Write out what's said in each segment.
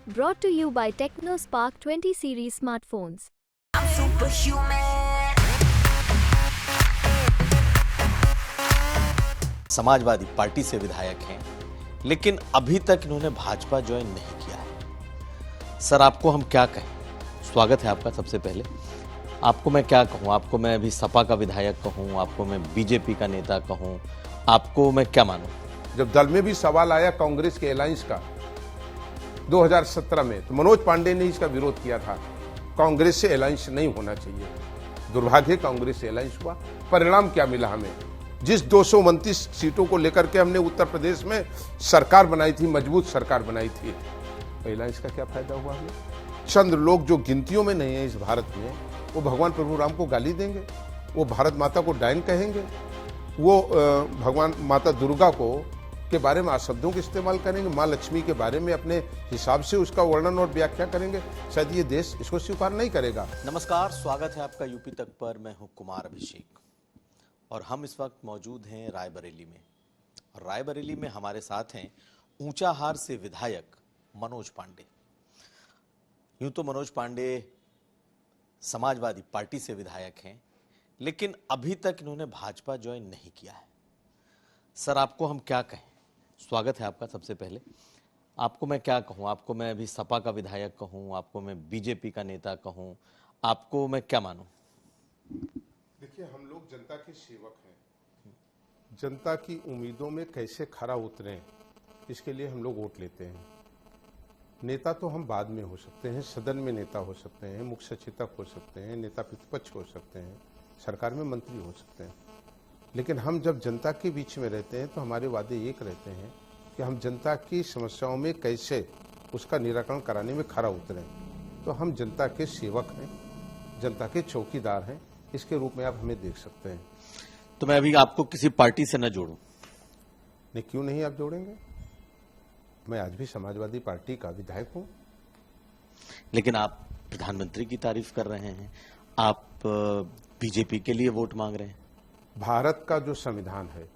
Brought to you by TechnoSpark 20 series smartphones. I'm superhuman. Samajwadi party से विधायक हैं, लेकिन अभी तक इन्होंने भाजपा ज्वाइन नहीं किया है। सर, आपको हम क्या कहें? स्वागत है आपका। सबसे पहले आपको मैं क्या कहूं? आपको मैं अभी सपा का विधायक कहूं, आपको मैं बीजेपी का नेता कहूं, आपको मैं क्या मानूं? जब दल में भी सवाल आया कांग्रेस के अलायंस का 2017 में, तो मनोज पांडे ने इसका विरोध किया था। कांग्रेस से अलायंस नहीं होना चाहिए। दुर्भाग्य कांग्रेस से अलायंस हुआ। परिणाम क्या मिला हमें? जिस 229 सीटों को लेकर के हमने उत्तर प्रदेश में सरकार बनाई थी, मजबूत सरकार बनाई थी, अलायंस का क्या फायदा हुआ हमें? चंद लोग जो गिनतियों में नहीं है इस भारत में, वो भगवान प्रभु राम को गाली देंगे, वो भारत माता को डायन कहेंगे, वो भगवान माता दुर्गा को के बारे में शब्दों का इस्तेमाल करेंगे, माँ लक्ष्मी के बारे में अपने हिसाब से उसका वर्णन और व्याख्या करेंगे। शायद ये देश इसको स्वीकार नहीं करेगा। नमस्कार, स्वागत है आपका यूपी तक पर। मैं हूं कुमार अभिषेक और हम इस वक्त मौजूद हैं रायबरेली में। और रायबरेली में हमारे साथ हैं ऊंचाहार से विधायक मनोज पांडे। यूं तो मनोज पांडे समाजवादी पार्टी से विधायक हैं, लेकिन अभी तक इन्होंने भाजपा ज्वाइन नहीं किया है। सर, आपको हम क्या कहें? स्वागत है आपका। सबसे पहले आपको मैं क्या कहूं? आपको मैं अभी सपा का विधायक कहूं, आपको मैं बीजेपी का नेता कहूं, आपको मैं क्या मानूं? देखिए, हम लोग जनता के सेवक हैं। जनता की उम्मीदों में कैसे खरा उतरें, इसके लिए हम लोग वोट लेते हैं। नेता तो हम बाद में हो सकते हैं, सदन में नेता हो सकते हैं, मुख्य सचेतक हो सकते हैं, नेता प्रतिपक्ष हो सकते हैं, सरकार में मंत्री हो सकते हैं, लेकिन हम जब जनता के बीच में रहते हैं तो हमारे वादे एक रहते हैं कि हम जनता की समस्याओं में कैसे उसका निराकरण कराने में खरा उतरें। तो हम जनता के सेवक हैं, जनता के चौकीदार हैं, इसके रूप में आप हमें देख सकते हैं। तो मैं अभी आपको किसी पार्टी से न जोड़ूं? नहीं, क्यों नहीं आप जोड़ेंगे? मैं आज भी समाजवादी पार्टी का विधायक हूं। लेकिन आप प्रधानमंत्री की तारीफ कर रहे हैं, आप बीजेपी के लिए वोट मांग रहे हैं। भारत का जो संविधान है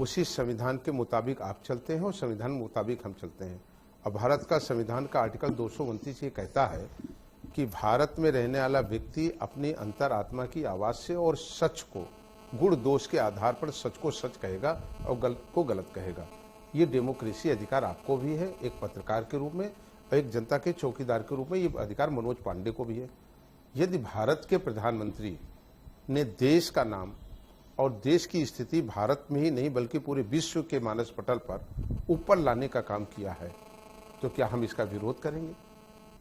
उसी संविधान के मुताबिक आप चलते हैं और संविधान मुताबिक हम चलते हैं। और भारत का संविधान का आर्टिकल 229 ये कहता है कि भारत में रहने वाला व्यक्ति अपनी अंतरात्मा की आवाज से और सच को, गुण दोष के आधार पर सच को सच कहेगा और गलत को गलत कहेगा। ये डेमोक्रेसी अधिकार आपको भी है, एक पत्रकार के रूप में, और एक जनता के चौकीदार के रूप में ये अधिकार मनोज पांडे को भी है। यदि भारत के प्रधानमंत्री ने देश का नाम और देश की स्थिति भारत में ही नहीं बल्कि पूरे विश्व के मानस पटल पर ऊपर लाने का काम किया है, तो क्या हम इसका विरोध करेंगे?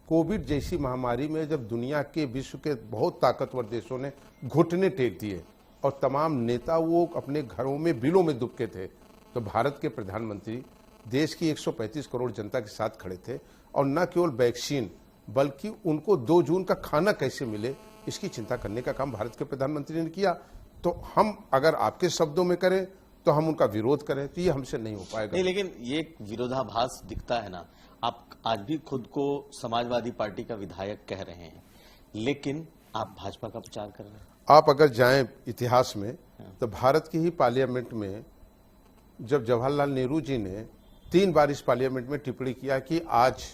कोविड जैसी महामारी में जब दुनिया के, विश्व के बहुत ताकतवर देशों ने घुटने टेक दिए और तमाम नेता वो अपने घरों में बिलों में दुबके थे, तो भारत के प्रधानमंत्री देश की 135 करोड़ जनता के साथ खड़े थे और न केवल वैक्सीन बल्कि उनको 2 जून का खाना कैसे मिले इसकी चिंता करने का काम भारत के प्रधानमंत्री ने किया। तो हम अगर आपके शब्दों में करें तो हम उनका विरोध करें तो ये हमसे नहीं हो पाएगा। नहीं, लेकिन ये एक विरोधाभास दिखता है ना। आप आज भी खुद को समाजवादी पार्टी का विधायक कह रहे हैं, लेकिन आप भाजपा का प्रचार कर रहे हैं। आप अगर जाएं इतिहास में तो भारत की ही पार्लियामेंट में जब जवाहरलाल नेहरू जी ने 3 बार इस पार्लियामेंट में टिप्पणी किया कि आज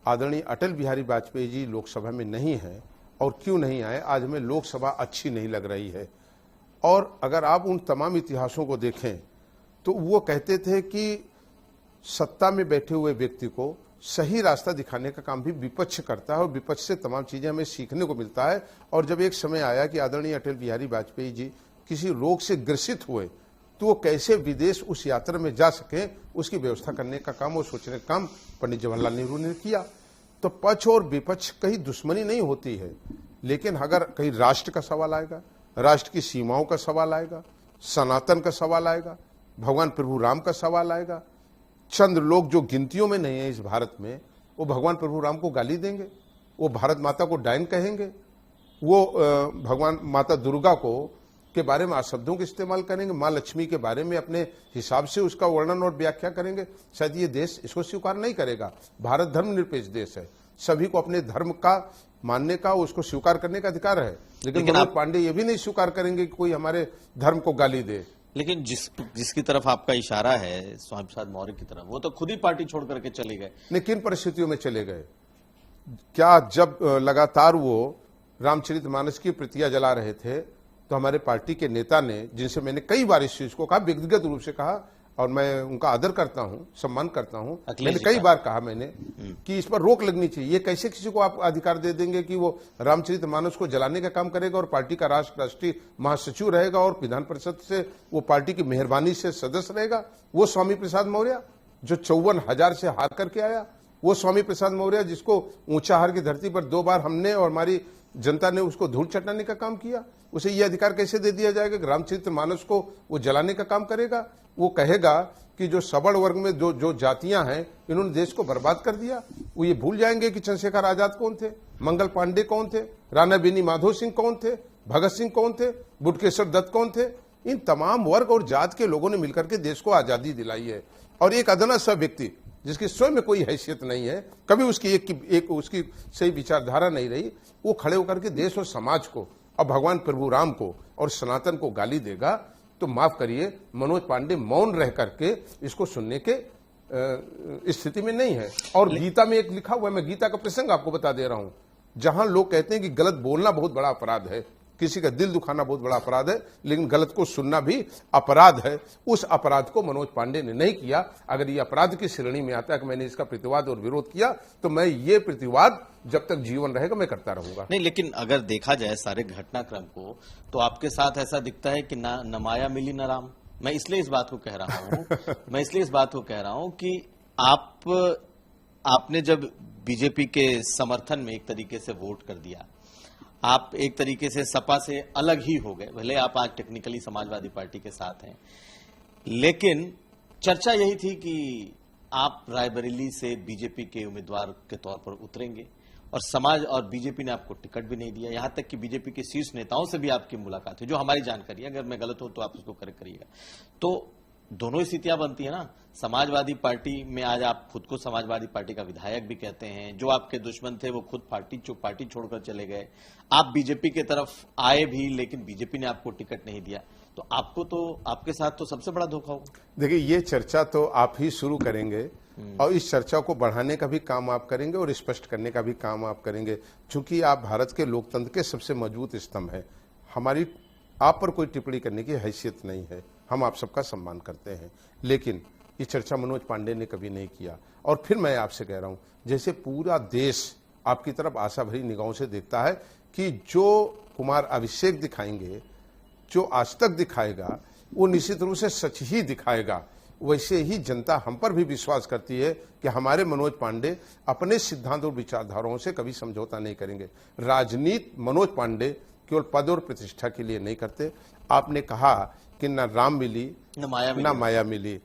आदरणीय अटल बिहारी वाजपेयी जी लोकसभा में नहीं है और क्यों नहीं आए, आज हमें लोकसभा अच्छी नहीं लग रही है। और अगर आप उन तमाम इतिहासों को देखें तो वो कहते थे कि सत्ता में बैठे हुए व्यक्ति को सही रास्ता दिखाने का काम भी विपक्ष करता है और विपक्ष से तमाम चीजें हमें सीखने को मिलता है। और जब एक समय आया कि आदरणीय अटल बिहारी वाजपेयी जी किसी रोग से ग्रसित हुए तो वो कैसे विदेश उस यात्रा में जा सके, उसकी व्यवस्था करने का काम और सोचने का काम पंडित जवाहरलाल नेहरू ने किया। तो पक्ष और विपक्ष कहीं दुश्मनी नहीं होती है, लेकिन अगर कहीं राष्ट्र का सवाल आएगा, राष्ट्र की सीमाओं का सवाल आएगा, सनातन का सवाल आएगा, भगवान प्रभु राम का सवाल आएगा, चंद लोग जो गिनतियों में नहीं है इस भारत में, वो भगवान प्रभु राम को गाली देंगे, वो भारत माता को डायन कहेंगे, वो भगवान माता दुर्गा को के बारे में शब्दों का इस्तेमाल करेंगे, माँ लक्ष्मी के बारे में अपने हिसाब से उसका वर्णन और व्याख्या करेंगे। शायद ये देश इसको स्वीकार नहीं करेगा। भारत धर्मनिरपेक्ष देश है, सभी को अपने धर्म का मानने का, उसको स्वीकार करने का अधिकार है। लेकिन मनोज पांडे ये भी नहीं स्वीकार करेंगे कि कोई हमारे धर्म को गाली दे। लेकिन जिसकी तरफ आपका इशारा है स्वामी प्रसाद मौर्य की तरफ, वो तो खुद ही पार्टी छोड़ करके चले गए। नहीं, किन परिस्थितियों में चले गए? क्या जब लगातार वो रामचरितमानस की प्रतियां जला रहे थे तो हमारे पार्टी के नेता ने, जिनसे मैंने कई बार इस चीज को कहा, व्यक्तिगत रूप से कहा, और मैं उनका आदर करता हूं, सम्मान करता हूं, मैंने कई बार कहा मैंने कि इस पर रोक लगनी चाहिए। ये कैसे किसी को आप अधिकार दे देंगे कि वो रामचरितमानस को जलाने का काम करेगा और पार्टी का राष्ट्रीय महासचिव रहेगा और विधान परिषद से वो पार्टी की मेहरबानी से सदस्य रहेगा? वो स्वामी प्रसाद मौर्य जो 54,000 से हार करके आया, वो स्वामी प्रसाद मौर्य जिसको ऊंचाहार की धरती पर 2 बार हमने और हमारी जनता ने उसको धूल चटाने का काम किया, उसे ये अधिकार कैसे दे दिया जाएगा कि रामचरितमानस को वो जलाने का काम करेगा? वो कहेगा कि जो सबड़ वर्ग में जो जातियां हैं इन्होंने देश को बर्बाद कर दिया। वो ये भूल जाएंगे कि चंद्रशेखर आजाद कौन थे, मंगल पांडे कौन थे, राणा बेनी माधो सिंह कौन थे, भगत सिंह कौन थे, बुटकेश्वर दत्त कौन थे। इन तमाम वर्ग और जात के लोगों ने मिलकर के देश को आजादी दिलाई है। और एक अदना सा व्यक्ति जिसकी स्वयं में कोई हैसियत नहीं है, कभी उसकी एक उसकी सही विचारधारा नहीं रही, वो खड़े होकर के देश और समाज को और भगवान प्रभु राम को और सनातन को गाली देगा, तो माफ करिए, मनोज पांडे मौन रह करके इसको सुनने के स्थिति में नहीं है। और गीता में एक लिखा हुआ है, मैं गीता का प्रसंग आपको बता दे रहा हूं, जहां लोग कहते हैं कि गलत बोलना बहुत बड़ा अपराध है, किसी का दिल दुखाना बहुत बड़ा अपराध है, लेकिन गलत को सुनना भी अपराध है। उस अपराध को मनोज पांडे ने नहीं किया। अगर ये अपराध की श्रेणी में आता है कि मैंने इसका प्रतिवाद और विरोध किया, तो मैं ये प्रतिवाद जब तक जीवन रहेगा मैं करता रहूंगा। नहीं, लेकिन अगर देखा जाए सारे घटनाक्रम को, तो आपके साथ ऐसा दिखता है कि न माया मिली न राम। मैं इसलिए इस बात को कह रहा हूं कि आपने जब बीजेपी के समर्थन में एक तरीके से वोट कर दिया, आप एक तरीके से सपा से अलग ही हो गए। भले आप आज टेक्निकली समाजवादी पार्टी के साथ हैं, लेकिन चर्चा यही थी कि आप रायबरेली से बीजेपी के उम्मीदवार के तौर पर उतरेंगे, और समाज और बीजेपी ने आपको टिकट भी नहीं दिया। यहां तक कि बीजेपी के शीर्ष नेताओं से भी आपकी मुलाकात हुई, जो हमारी जानकारी है, अगर मैं गलत हूं तो आप उसको करेक्ट करिएगा। तो दोनों स्थितियां बनती है ना। समाजवादी पार्टी में आज आप खुद को समाजवादी पार्टी का विधायक भी कहते हैं, जो आपके दुश्मन थे वो खुद पार्टी छोड़कर चले गए। आप बीजेपी के तरफ आए भी, लेकिन बीजेपी ने आपको टिकट नहीं दिया। तो आपको तो, आपके साथ तो सबसे बड़ा धोखा होगा। देखिए, ये चर्चा तो आप ही शुरू करेंगे और इस चर्चा को बढ़ाने का भी काम आप करेंगे और स्पष्ट करने का भी काम आप करेंगे, क्योंकि आप भारत के लोकतंत्र के सबसे मजबूत स्तंभ है। हमारी आप पर कोई टिप्पणी करने की हैसियत नहीं है, हम आप सबका सम्मान करते हैं, लेकिन ये चर्चा मनोज पांडे ने कभी नहीं किया। और फिर मैं आपसे कह रहा हूं, जैसे पूरा देश आपकी तरफ आशा भरी निगाहों से देखता है कि जो कुमार अभिषेक दिखाएंगे, जो आज तक दिखाएगा, वो निश्चित रूप से सच ही दिखाएगा, वैसे ही जनता हम पर भी विश्वास करती है कि हमारे मनोज पांडे अपने सिद्धांत और विचारधाराओं से कभी समझौता नहीं करेंगे। राजनीति मनोज पांडे केवल पद और प्रतिष्ठा के लिए नहीं करते। आपने कहा कि ना राम मिली ना माया मिली।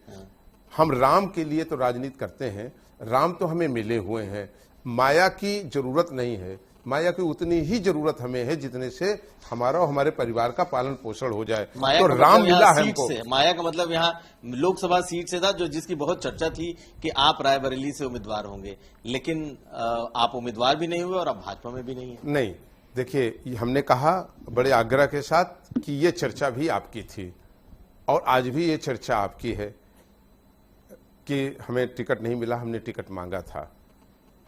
हम राम के लिए तो राजनीति करते हैं, राम तो हमें मिले हुए हैं, माया की जरूरत नहीं है। माया की उतनी ही जरूरत हमें है जितने से हमारा और हमारे परिवार का पालन पोषण हो जाए। तो राम मिला है हमको। माया का मतलब यहाँ लोकसभा सीट से था, जो जिसकी बहुत चर्चा थी कि आप रायबरेली से उम्मीदवार होंगे, लेकिन आप उम्मीदवार भी नहीं हुए और आप भाजपा में भी नहीं है। नहीं, देखिए, हमने कहा बड़े आग्रह के साथ कि ये चर्चा भी आपकी थी और आज भी ये चर्चा आपकी है कि हमें टिकट नहीं मिला, हमने टिकट मांगा था।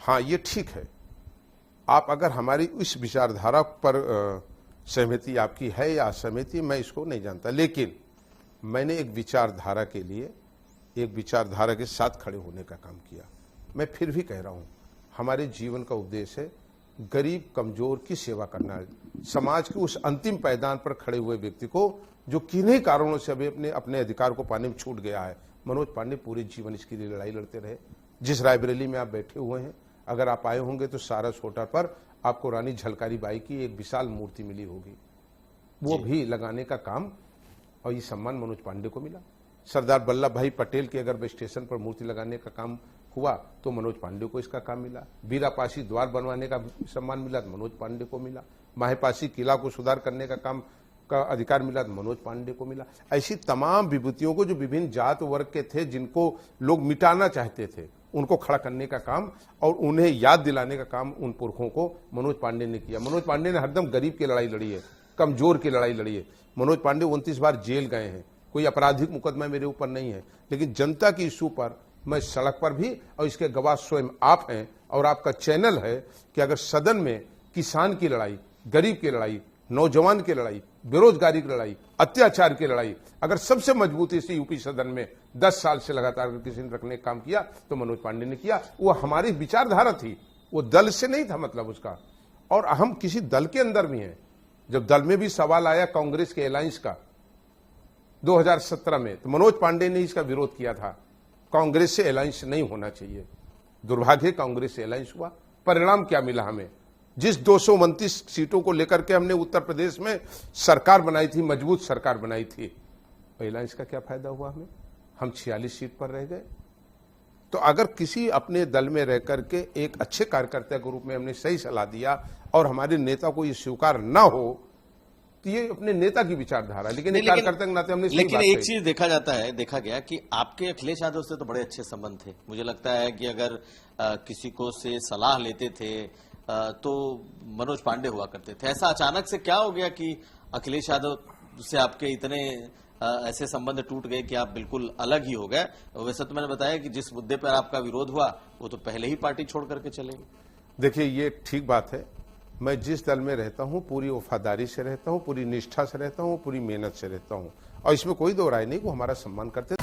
हाँ, ये ठीक है। आप अगर हमारी इस विचारधारा पर सहमति आपकी है या असहमति, मैं इसको नहीं जानता, लेकिन मैंने एक विचारधारा के लिए, एक विचारधारा के साथ खड़े होने का काम किया। मैं फिर भी कह रहा हूं, हमारे जीवन का उद्देश्य है गरीब कमजोर की सेवा करना है। समाज के उस अंतिम पायदान पर खड़े हुए व्यक्ति को जो किन्हीं कारणों से अभी अपने अधिकार को पाने में छूट गया है। मनोज पांडे पूरे जीवन इसके लिए लड़ाई लड़ते रहे। जिस रायबरेली में आप बैठे हुए हैं, अगर आप आए होंगे तो सारस होटल पर आपको रानी झलकारी बाई की एक विशाल मूर्ति मिली होगी, वो भी लगाने का काम और ये सम्मान मनोज पांडे को मिला। सरदार वल्लभ भाई पटेल के अगर स्टेशन पर मूर्ति लगाने का काम हुआ तो मनोज पांडे को इसका काम मिला। बीरापासी द्वार बनवाने का सम्मान मिला तो मनोज पांडे को मिला। माहेपासी किला को सुधार करने का काम का अधिकार मिला तो मनोज पांडे को मिला। ऐसी तमाम विभूतियों को जो विभिन्न जात वर्ग के थे, जिनको लोग मिटाना चाहते थे, उनको खड़ा करने का काम और उन्हें याद दिलाने का काम उन पुरखों को मनोज पांडे ने किया। मनोज पांडे ने हरदम गरीब की लड़ाई लड़ी है, कमजोर की लड़ाई लड़ी है। मनोज पांडे 29 बार जेल गए हैं, कोई आपराधिक मुकदमा मेरे ऊपर नहीं है, लेकिन जनता की इशू पर मैं सड़क पर भी, और इसके गवाह स्वयं आप हैं और आपका चैनल है, कि अगर सदन में किसान की लड़ाई, गरीब की लड़ाई, नौजवान की लड़ाई, बेरोजगारी की लड़ाई, अत्याचार की लड़ाई, अगर सबसे मजबूती से यूपी सदन में 10 साल से लगातार अगर किसी ने रखने का काम किया तो मनोज पांडे ने किया। वो हमारी विचारधारा थी, वो दल से नहीं था मतलब उसका। और हम किसी दल के अंदर भी हैं। जब दल में भी सवाल आया कांग्रेस के अलायंस का 2017 में, तो मनोज पांडे ने इसका विरोध किया था, कांग्रेस से अलायंस नहीं होना चाहिए। दुर्भाग्य कांग्रेस से अलायंस हुआ, परिणाम क्या मिला हमें? जिस 229 सीटों को लेकर के हमने उत्तर प्रदेश में सरकार बनाई थी, मजबूत सरकार बनाई थी, अलायंस का क्या फायदा हुआ हमें? हम 46 सीट पर रह गए। तो अगर किसी अपने दल में रह करके एक अच्छे कार्यकर्ता के रूप में हमने सही सलाह दिया और हमारे नेता को ये स्वीकार ना हो, तो ये अपने नेता की विचारधारा, लेकिन एक कार्यकर्ता के नाते हमने सही लेकिन बात एक कही। चीज देखा गया कि आपके अखिलेश यादव से तो बड़े अच्छे संबंध थे। मुझे लगता है कि अगर किसी को से सलाह लेते थे तो मनोज पांडे हुआ करते थे। ऐसा अचानक से क्या हो गया कि अखिलेश यादव से आपके इतने ऐसे संबंध टूट गए कि आप बिल्कुल अलग ही हो गए? वैसे तो मैंने बताया कि जिस मुद्दे पर आपका विरोध हुआ वो तो पहले ही पार्टी छोड़ करके चले गए। देखिए, ये ठीक बात है। मैं जिस दल में रहता हूं पूरी वफादारी से रहता हूं, पूरी निष्ठा से रहता हूं, पूरी मेहनत से रहता हूं, और इसमें कोई दो राय नहीं, वो हमारा सम्मान करते।